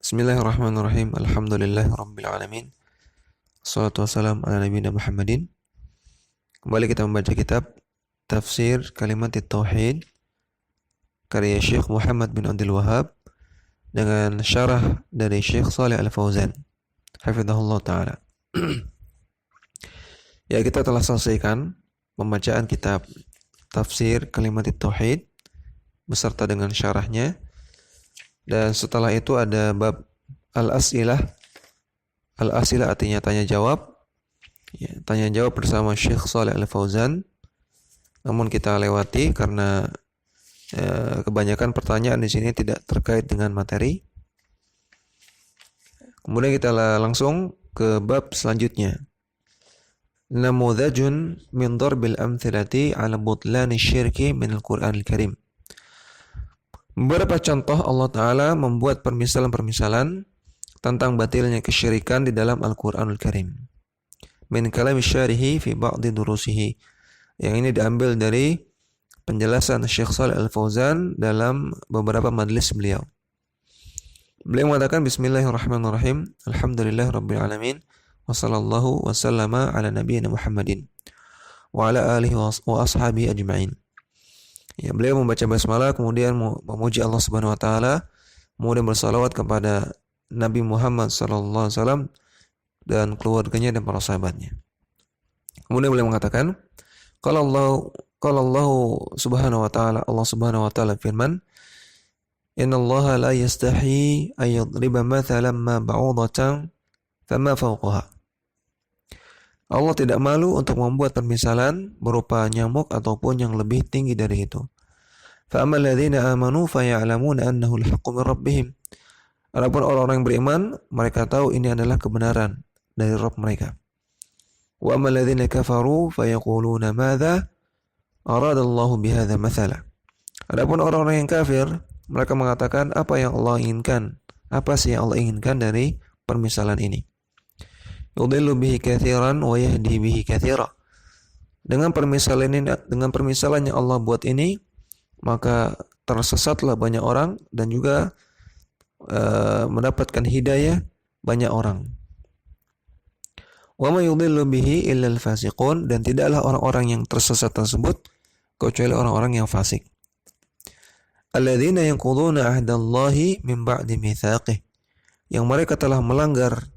Bismillahirrahmanirrahim. Alhamdulillahirabbil alamin. Wassalatu wassalamu ala nabiyina Muhammadin. Kembali kita membaca kitab Tafsir Kalimat Tauhid karya Syekh Muhammad bin Abdul Wahhab dengan syarah dari Syekh Shalih Al-Fauzan hafizahullah taala. Ya, kita telah selesaikan pembacaan kitab Tafsir Kalimat Tauhid beserta dengan syarahnya. Dan setelah itu ada bab al-as'ilah. Al-as'ilah artinya tanya jawab. Ya, tanya jawab bersama Syekh Shalih Al-Fauzan. Namun kita lewati karena kebanyakan pertanyaan di sini tidak terkait dengan materi. Kemudian kita langsung ke bab selanjutnya. Namudhajun min darbil amthilati ala butlani syirki min al-Qur'anil Karim. Beberapa contoh Allah Ta'ala membuat permisalan-permisalan tentang batilnya kesyirikan di dalam Al-Quranul Karim. Min kalami syarihi fi ba'di durusihi. Yang ini diambil dari penjelasan Syekh Shalih Al-Fauzan dalam beberapa majlis beliau. Beliau mengatakan Bismillahirrahmanirrahim. Alhamdulillahirabbil alamin. Wa sallallahu wa sallama ala nabiyyina Muhammadin wa ala alihi wa ashabihi ajma'in. Ya, beliau membaca basmalah, kemudian memuji Allah Subhanahu wa taala, kemudian bersalawat kepada Nabi Muhammad sallallahu alaihi wasallam dan keluarganya dan para sahabatnya. Kemudian beliau mengatakan, qala Allah Subhanahu wa taala, Allah Subhanahu wa taala firman, "Innallaha la yastahi ay yadriba mathalan ma ba'udatan fama fawqaha." Allah tidak malu untuk membuat permisalan berupa nyamuk ataupun yang lebih tinggi dari itu. فَأَمَّا الَّذِينَ آمَنُوا فَيَعْلَمُونَ أَنَّهُ الْحَقُّ مِنْ رَبِّهِمْ. Adapun orang-orang yang beriman, mereka tahu ini adalah kebenaran dari Rabb mereka. وَأَمَّا الَّذِينَ كَفَرُوا فَيَقُولُونَ مَاذَا أَرَادَ اللَّهُ بِهَذَا مَثَلًا. Adapun orang-orang yang kafir, mereka mengatakan apa yang Allah inginkan, apa sih yang Allah inginkan dari permisalan ini. Yudhillu bihi katsiran wa yahdi bihi katsira. Dengan permisalan yang Allah buat ini, maka tersesatlah banyak orang dan juga mendapatkan hidayah banyak orang. Wa may yudhillu bihi illa al-fasiqun, dan tidaklah orang-orang yang tersesat tersebut kecuali orang-orang yang fasik. Alladzina yanquduna ahdallahi min ba'di mitsaqih, yang mereka telah melanggar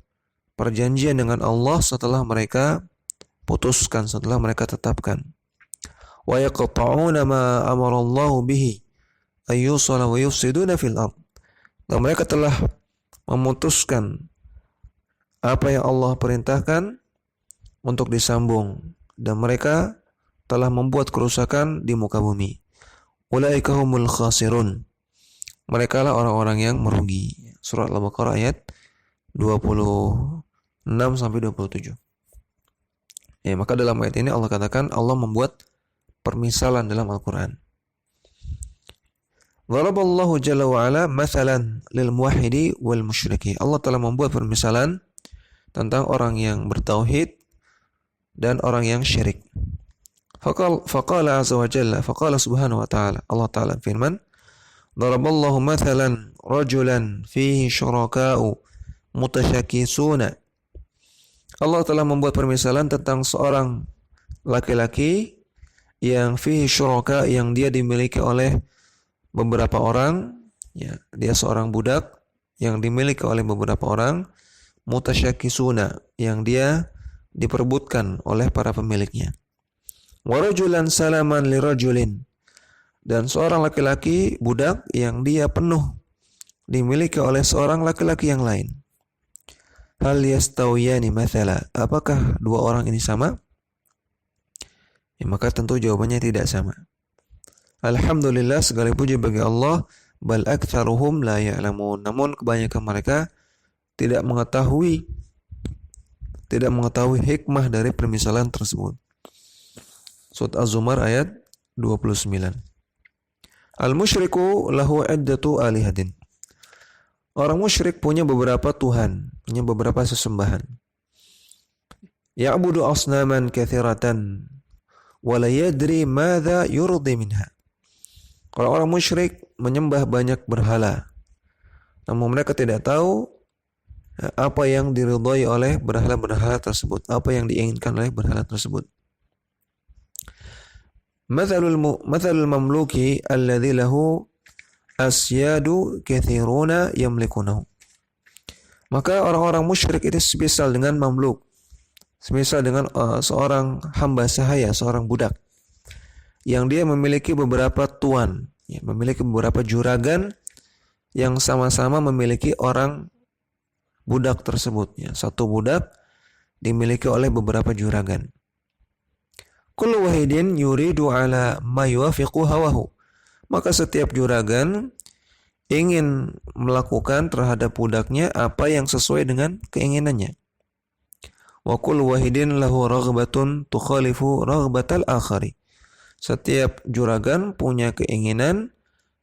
perjanjian dengan Allah setelah mereka putuskan, setelah mereka tetapkan. Wa yaqta'una ma amara Allahu bihi ayyusala wa yufsiduna fil ard. Dan mereka telah memutuskan apa yang Allah perintahkan untuk disambung, dan mereka telah membuat kerusakan di muka bumi. Ulaika humul khasirun. Mereka lah orang-orang yang merugi. Surat Al-Baqarah ayat 26 sampai 27. Ya, maka dalam ayat ini Allah katakan Allah membuat permisalan dalam Al-Qur'an. Daraballahu jalla wa ala mathalan lil muwahhidi wal musyriki. Allah telah membuat permisalan tentang orang yang bertauhid dan orang yang syirik. Faqala azza wa jalla, faqala subhanahu wa ta'ala, Allah ta'ala firman, Daraballahu mathalan rajulan fihi syuraka'u mutasyakisuna. Allah telah membuat permisalan tentang seorang laki-laki yang fihi syuraka, yang dia dimiliki oleh beberapa orang, ya, dia seorang budak yang dimiliki oleh beberapa orang, mutasyakisuna, yang dia diperebutkan oleh para pemiliknya. Wa rajulan salaman lirajulin, dan seorang laki-laki budak yang dia penuh dimiliki oleh seorang laki-laki yang lain. Hal yastawiyani mathala, apakah dua orang ini sama? Ya, maka tentu jawabannya tidak sama. Alhamdulillah, segala puji bagi Allah, bal aktsaruhum la ya'lamun. Namun kebanyakan mereka tidak mengetahui hikmah dari permisalan tersebut. Surat Az-Zumar ayat 29. Al-musyriku lahu iddatu alihatin. Orang musyrik punya beberapa tuhan, punya beberapa sesembahan. Ya'budu asnaman katsiratan wa la yadri madza yurdi minha. Orang-orang musyrik menyembah banyak berhala, namun mereka tidak tahu apa yang diridhai oleh berhala-berhala tersebut, apa yang diinginkan oleh berhala tersebut. Mathalul mamluki alladhi lahu asyadu kathiruna yamlikunahu. Maka orang-orang musyrik itu semisal dengan mamluk, semisal dengan seorang hamba sahaya, seorang budak yang dia memiliki beberapa tuan, ya, memiliki beberapa juragan yang sama-sama memiliki orang budak tersebut. Ya. Satu budak dimiliki oleh beberapa juragan. Kullu wahidin yuridu ala ma yuwafiqu hawahu. Maka setiap juragan ingin melakukan terhadap budaknya apa yang sesuai dengan keinginannya. Wa kullu wahidin lahu raghbatun tukhalifu raghbatal akhari. Setiap juragan punya keinginan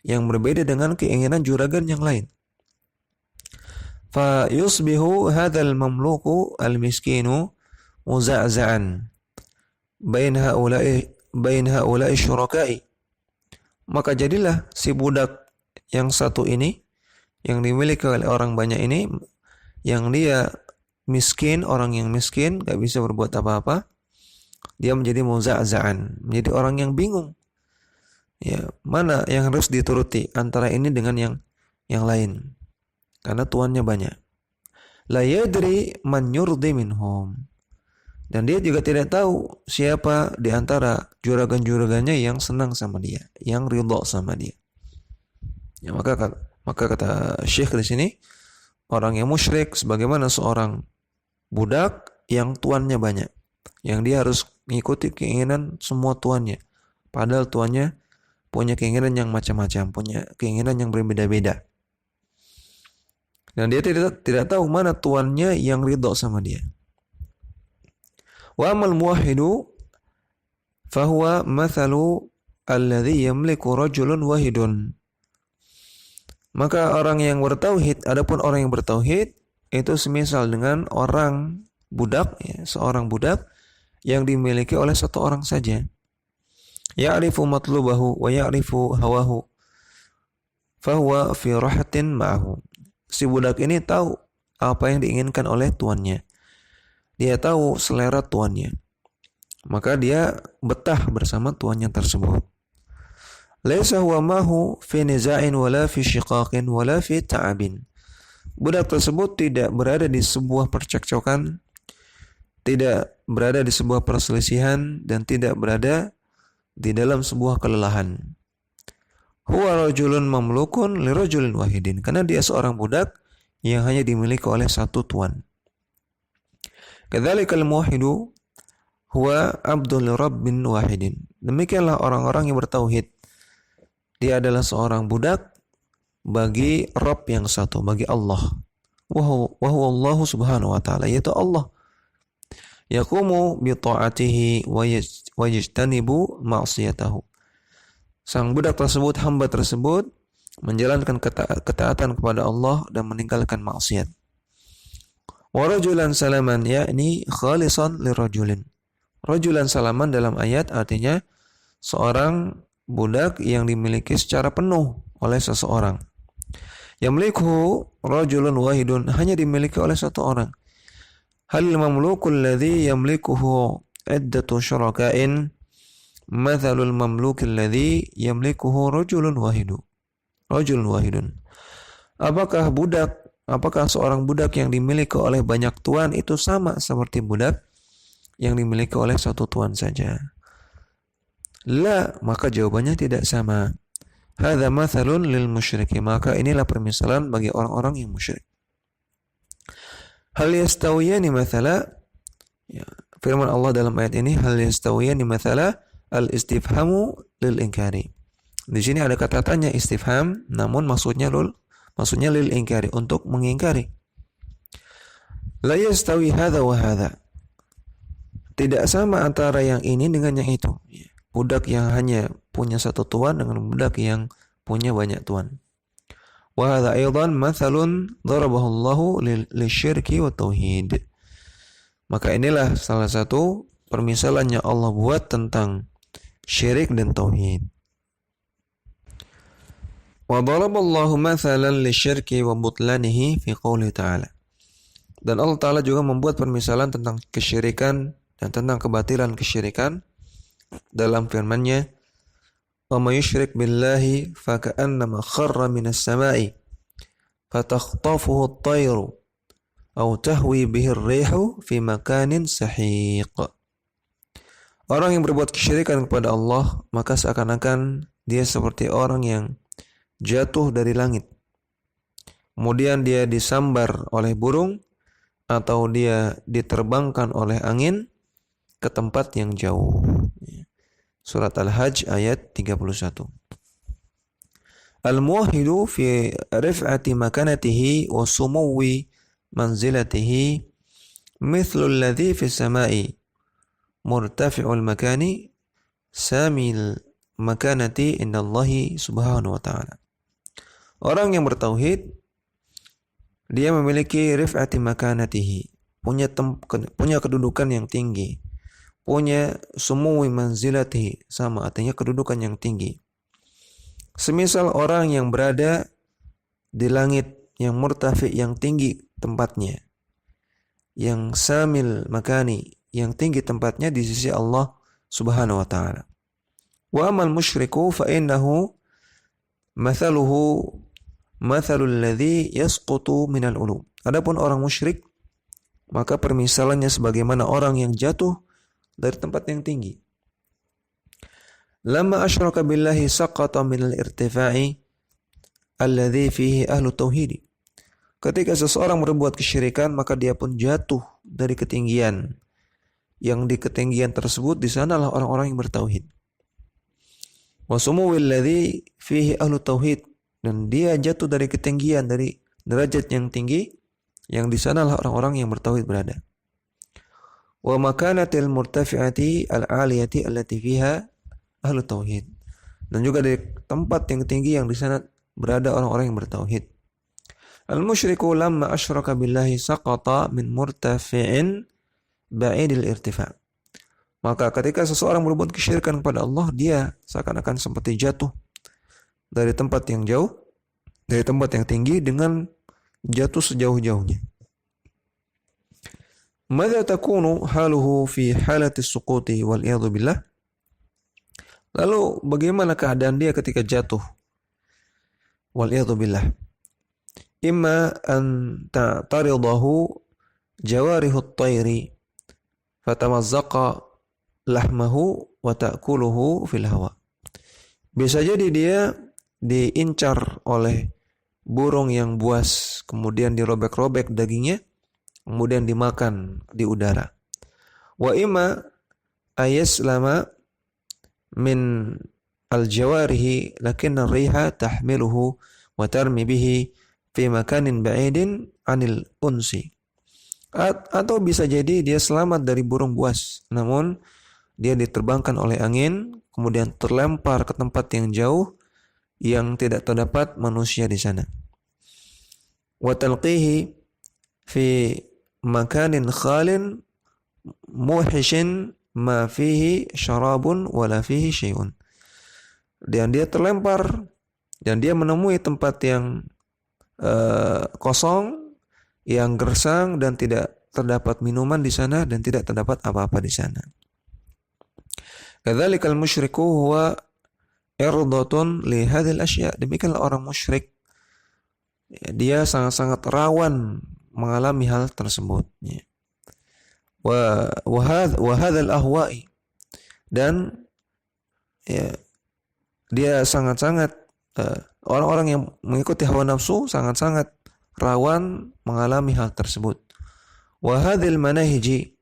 yang berbeda dengan keinginan juragan yang lain. Fa yusbihu hadzal mamluku al-miskinu muza'za'an bain haula'i syuraka'i. Maka jadilah si budak yang satu ini, yang dimiliki oleh orang banyak ini, yang dia miskin, orang yang miskin, gak bisa berbuat apa-apa, dia menjadi muza'za'an, menjadi orang yang bingung. Ya, mana yang harus dituruti antara ini dengan yang lain? Karena tuannya banyak. La yadri man yurdi minhum. Dan dia juga tidak tahu siapa di antara juragan-juragannya yang senang sama dia, yang ridha sama dia. Ya, maka kata Syekh di sini, orang yang musyrik sebagaimana seorang budak yang tuannya banyak, yang dia harus mengikuti keinginan semua tuannya, padahal tuannya punya keinginan yang macam-macam, punya keinginan yang berbeda-beda. Dan dia tidak tahu mana tuannya yang ridha sama dia. Wa amal muwahhidu fahuwa mathalu alladhi yamliku rajulun wahidun. Maka orang yang bertauhid, adapun orang yang bertauhid itu semisal dengan orang budak, ya, seorang budak yang dimiliki oleh satu orang saja. Ya'rifu matlubahu wa ya'rifu hawahu fahuwa fi rahatin ma'ahu. Si budak ini tahu apa yang diinginkan oleh tuannya. Dia tahu selera tuannya. Maka dia betah bersama tuannya tersebut. Laisa huwa mahu fi niza'in wala fi shiqaqin wala fi ta'abin. Budak tersebut tidak berada di sebuah percekcokan, tidak berada di sebuah perselisihan, dan tidak berada di dalam sebuah kelelahan. Huwa rajulun mamlukun li rajulin wahidin. Karena dia seorang budak yang hanya dimiliki oleh satu tuan. Kadzalikal muwahhidu huwa abdul rabbin wahidin. Demikianlah orang-orang yang bertauhid. Dia adalah seorang budak bagi Rabb yang satu, bagi Allah. Wa huwa Allah subhanahu wa ta'ala, yaitu Allah. Yaqumu bi ta'atihi wa yajtanibu ma'siyatahu. Sang budak tersebut, hamba tersebut, menjalankan ketaatan kepada Allah dan meninggalkan maksiat. Wa rajulan salaman, yakni khalisan lirajulin. Rajulan salaman dalam ayat artinya seorang budak yang dimiliki secara penuh oleh seseorang. Yamliku rajulun wahidun, hanya dimiliki oleh satu orang. Halil mamlukul ladzi yamlikuhu iddatu syuraka'in mathalul mamlukil ladzi yamlikuhu rajulun wahidun. Apakah seorang budak yang dimiliki oleh banyak tuan itu sama seperti budak yang dimiliki oleh satu tuan saja? La, maka jawabannya tidak sama. Hadza mathalun lil musyriki, maka inilah permisalan bagi orang-orang yang musyrik. Hal yastawiyani mathala, ya, firman Allah dalam ayat ini, hal yastawiyani mathala, al-istifhamu lil inkari. Di sini ada kata tanya istifham, namun maksudnya lil inkari, untuk mengingkari. La yastawi hadza wa hadza. Tidak sama antara yang ini dengan yang itu. Budak yang hanya punya satu tuan dengan budak yang punya banyak tuan. Wa hadza aidan mathalun darabahu Allahu lisyirki wa tauhid. Maka inilah salah satu permisalan yang Allah buat tentang syirik dan tauhid. Wa daraballahu mathalan lisyirki wa butlanihi fi qouli ta'ala. Dan Allah Ta'ala juga membuat permisalan tentang kesyirikan dan tentang kebatilan kesyirikan dalam firman-Nya, "Wa may yusyrik billahi faka'annama kharra minas sama'i fatakhtafuhu at-tayru aw tahwi bihi ar-rihu fi makanin sahiq." Orang yang berbuat kesyirikan kepada Allah, maka seakan-akan dia seperti orang yang jatuh dari langit. Kemudian dia disambar oleh burung atau dia diterbangkan oleh angin ke tempat yang jauh. Surat Al-Hajj ayat 31. Al-muwahhidu fi rif'ati makanatihi wa sumuwi manzilatihi mithlu alladhi fi samai murtafi'ul makani samil makanati indallahi subhanahu wa ta'ala. Orang yang bertauhid, dia memiliki rif'ati makanatihi, punya kedudukan yang tinggi, punya sumuwi manzilatihi, sama artinya kedudukan yang tinggi. Semisal orang yang berada di langit yang murtafi, yang tinggi tempatnya, yang samil makani, yang tinggi tempatnya di sisi Allah subhanahu wa ta'ala. Wa amal musyriku fa innahu mathaluhu mathalul ladzi yasqutu minal ulu. Adapun orang musyrik, maka permisalannya sebagaimana orang yang jatuh dari tempat yang tinggi. Lamma asyraka billahi saqata minal irtifa'i alladzi fihi ahlu tauhid. Ketika seseorang berbuat kesyirikan, maka dia pun jatuh dari ketinggian. Yang di ketinggian tersebut di sanalah orang-orang yang bertauhid. Wa sumuwil ladzi fihi ahlu tauhid, dan dia jatuh dari ketinggian, dari derajat yang tinggi, yang di sanalah orang-orang yang bertauhid berada. Wa makanatil murtafi'ati al-aliyati allati fiha ahlu tauhid, dan juga dari tempat yang tinggi yang di sana berada orang-orang yang bertauhid. Al-musyriku lamma asyraka billahi saqata min murtafi'in ba'idil irtifa'. Maka ketika seseorang berbuat kesyirikan kepada Allah, dia seakan-akan seperti jatuh dari tempat yang jauh, dari tempat yang tinggi dengan jatuh sejauh-jauhnya. Madza takunu haluhu fi halati suquti wal iyadhu billah? Lalu bagaimana keadaan dia ketika jatuh? Wal iyadhu billah. Imma an ta'taridahu jawarihu at-tayri fatamazzaqa lahmahu wa ta'kuluhu fil hawa. Bisa jadi dia diincar oleh burung yang buas, kemudian dirobek-robek dagingnya, kemudian dimakan di udara. Wa imma ayaslama min al-jawarihi lakinna riha tahmiluhu wa tarmi bihi fi makanin ba'idin anil unsi. Atau bisa jadi dia selamat dari burung buas, namun dia diterbangkan oleh angin, kemudian terlempar ke tempat yang jauh yang tidak terdapat manusia di sana. Wa talqihi fi makanin khalin muhishin ma fihi syarabun wala fihi syai'un. Dan dia terlempar dan dia menemui tempat yang kosong, yang gersang dan tidak terdapat minuman di sana dan tidak terdapat apa-apa di sana. Kadzalikal musyriku huwa irdatun li hadhil asya'. Demikianlah orang musyrik, dia sangat-sangat rawan mengalami hal tersebut. Wa hadzal ahwa'i, dan ya, dia sangat-sangat orang-orang yang mengikuti hawa nafsu sangat-sangat rawan mengalami hal tersebut. Wa hadzal manahiji,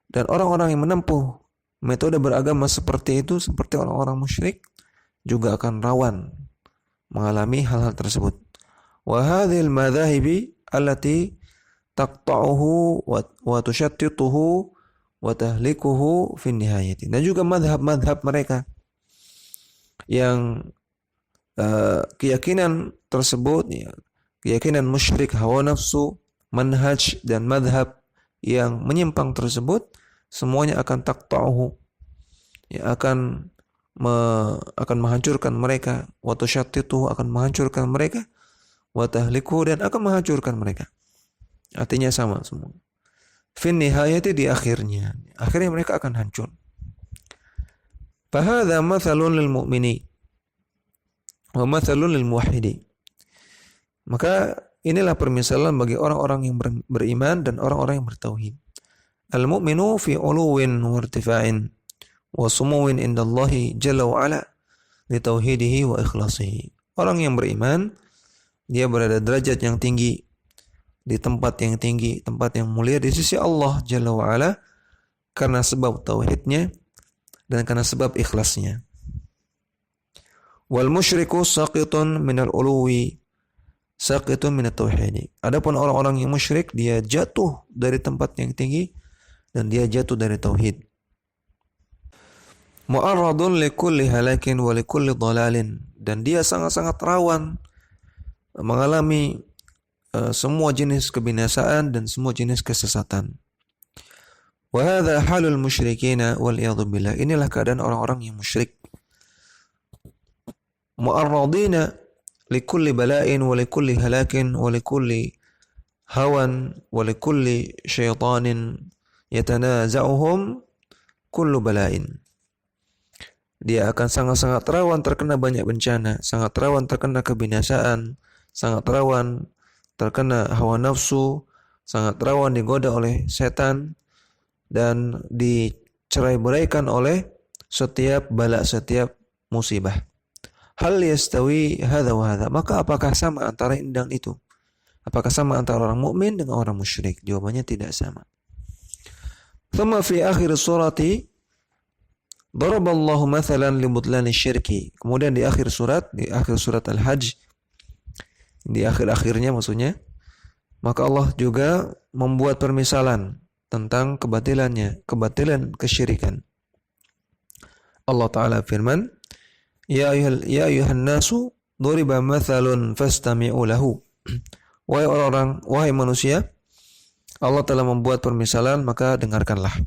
dan orang-orang yang menempuh metode beragama seperti itu, seperti orang-orang musyrik, juga akan rawan mengalami hal-hal tersebut. Wa hadzal madhahibi allati taqta'uhu wa tushattituhu wa tahlikuhu fi nihayati. Dan juga madhab-madhab mereka yang keyakinan tersebut, ya, keyakinan musyrik, hawa nafsu, manhaj dan madhab yang menyimpang tersebut, semuanya akan taqta'uhu, ya, akan akan menghancurkan mereka, wa tushattituhu akan menghancurkan mereka, wa tahliku dan akan menghancurkan mereka. Artinya sama semua. Fin nihayati di akhirnya mereka akan hancur. Fahadha mathalun lil mu'mini wa mathalun lil muwahhidi. Maka inilah permisalan bagi orang-orang yang beriman dan orang-orang yang bertauhid. Al-mu'minu fi uluwin wa irtifa'in wa sumuwin indallahi jalla wa ala li tauhidihi wa ikhlasihi. Orang yang beriman dia berada derajat yang tinggi, di tempat yang tinggi, tempat yang mulia di sisi Allah jalla wa ala karena sebab tauhidnya dan karena sebab ikhlasnya. Wal musyriku saqitun minal uluwi saqitun minat tauhid. Adapun orang-orang yang musyrik dia jatuh dari tempat yang tinggi dan dia jatuh dari tauhid. Mu'arradun likulli halakin wa likulli dhalalin, dan dia sangat-sangat rawan mengalami semua jenis kebinasaan dan semua jenis kesesatan. Wa hadha halul musyrikina wal iyadhu billah. Inilah keadaan orang-orang yang musyrik. Mu'arradina likulli bala'in wa likulli halakin wa likulli hawan wa likulli syaitanin yatanaza'uhum kullu bala'in. Dia akan sangat-sangat rawan terkena banyak bencana, sangat rawan terkena kebinasaan, sangat rawan terkena hawa nafsu, sangat rawan digoda oleh setan dan dicerai-beraikan oleh setiap bala, setiap musibah. Hal yastawi hadza wa hadza. Maka apakah sama antara ini dan itu? Apakah sama antara orang mukmin dengan orang musyrik? Jawabannya tidak sama. Thumma fi akhir surati daraballahu mathalan li butlani syirki. Kemudian di akhir surat Al-Hajj, di akhir-akhirnya maksudnya, maka Allah juga membuat permisalan tentang kebatilan kesyirikan. Allah Ta'ala firman, Ya ayuhan nasu duriba mathalun fastami'u lahu. Wahai orang-orang, wahai manusia, Allah telah membuat permisalan, maka dengarkanlah.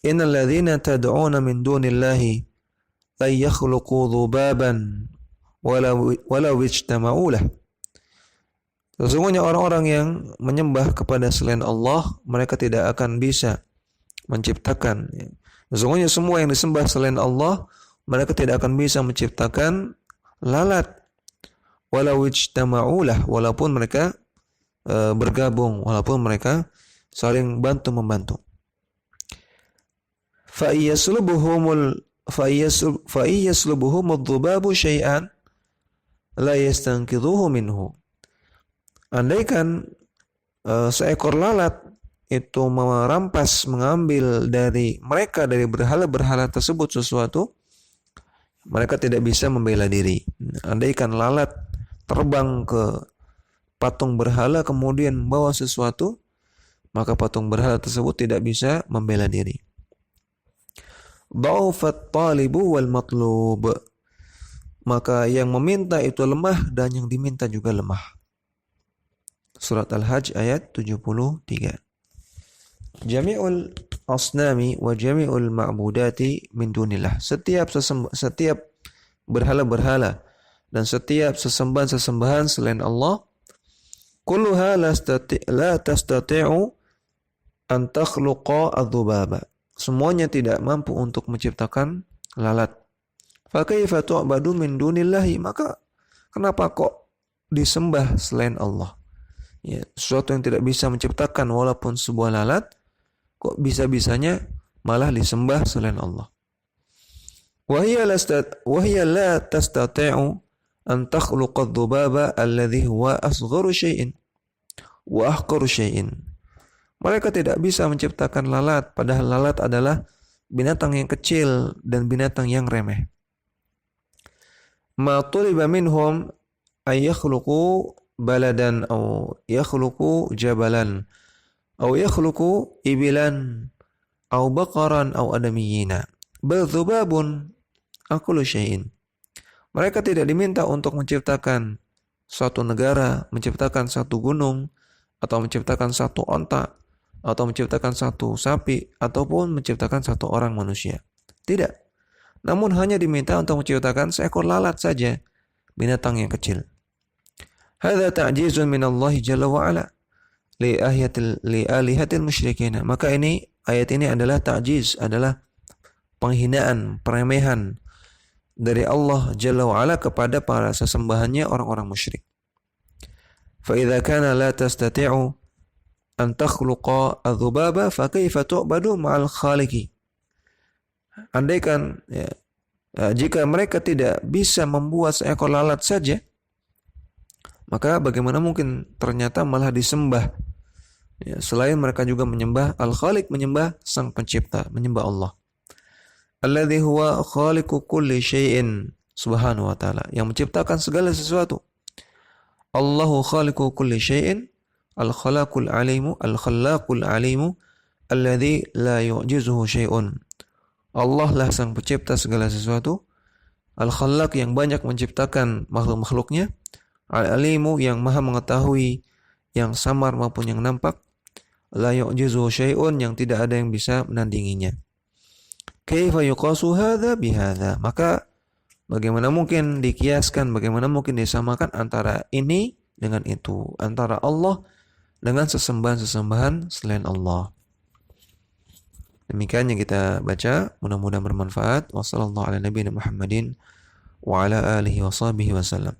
Innal ladzina tad'una min dunillahi la yakhluqu dhubaban walau ijtama'u lah. Sesungguhnya orang-orang yang menyembah kepada selain Allah, mereka tidak akan bisa menciptakan. Sesungguhnya semua yang disembah selain Allah, mereka tidak akan bisa menciptakan lalat. Walau ijtama'u lah, walaupun mereka bergabung, walaupun mereka saling bantu-membantu. Fa iyyaslubuhumul dhubabu syai'an la yastanqidhuhu minhu. Andaikan seekor lalat itu mengambil dari mereka, dari berhala-berhala tersebut sesuatu, mereka tidak bisa membela diri. Andaikan lalat terbang ke patung berhala kemudian membawa sesuatu, maka patung berhala tersebut tidak bisa membela diri. Dha'ufat talibu wal matlub. Maka yang meminta itu lemah dan yang diminta juga lemah. Surat Al-Hajj ayat 73. Jami'ul asnami wa jami'ul ma'budati min dunillah. Setiap berhala-berhala dan setiap sesembahan-sesembahan selain Allah, kulluha la tastati'u an takhluqa adh-dhubaba. Semuanya tidak mampu untuk menciptakan lalat. Fa kaifa tu'badu min dunillahi? Maka kenapa kok disembah selain Allah? Ya, sesuatu yang tidak bisa menciptakan walaupun sebuah lalat, kok bisa-bisanya malah disembah selain Allah. Wa hiya la tastati'u an takhluqa adh-dhubaba alladhi huwa asgharu syai'in wa ahqaru syai'in. Mereka tidak bisa menciptakan lalat, padahal lalat adalah binatang yang kecil dan binatang yang remeh. Ma tuliba minhum ay yakhluqu baladan aw yakhluqu jabalan aw yakhluqu ibilan aw baqaran aw adamiyina bal dhubabun aqulu syai'in. Mereka tidak diminta untuk menciptakan suatu negara, menciptakan satu gunung, atau menciptakan satu onta, atau menciptakan satu sapi, ataupun menciptakan satu orang manusia. Tidak. namun hanya diminta untuk menciptakan seekor lalat saja, binatang yang kecil. Hadza ta'jizun min Allah Jalla wa Ala li alihatil musyrikin. Maka ayat ini adalah ta'jiz, adalah penghinaan, peremehan dari Allah Jalla wa Ala kepada para sesembahannya orang-orang musyrik. Fa idza kana la tastati'u an takhluqa adh-dhubaba fa kaifa tu'badu ma'al khaliqi. Andaikan jika mereka tidak bisa membuat seekor lalat saja, maka bagaimana mungkin ternyata malah disembah? Selain mereka juga menyembah Al-Khaliq, menyembah Sang Pencipta, menyembah Allah. Alladzi huwa khaliqu kulli syai'in subhanahu wa ta'ala, yang menciptakan segala sesuatu. Allahu khaliqu kulli syai'in, al-khalaqul alimu, al-khallaqul alimu, alladzi la yu'jizuhu syai'un. Allah lah Sang Pencipta segala sesuatu, Al-Khallaq yang banyak menciptakan makhluk-makhluknya, Al-Alimu yang maha mengetahui yang samar maupun yang nampak, la yu'jizuhu syai'un yang tidak ada yang bisa menandinginya. Kaifa yuqasu hadza bihadza? Maka bagaimana mungkin dikiaskan, bagaimana mungkin disamakan antara ini dengan itu, antara Allah dengan sesembahan-sesembahan selain Allah. Demikian yang kita baca, mudah-mudahan bermanfaat. Wassallallahu ala nabiyina Muhammadin wa ala alihi wa sahbihi wasallam.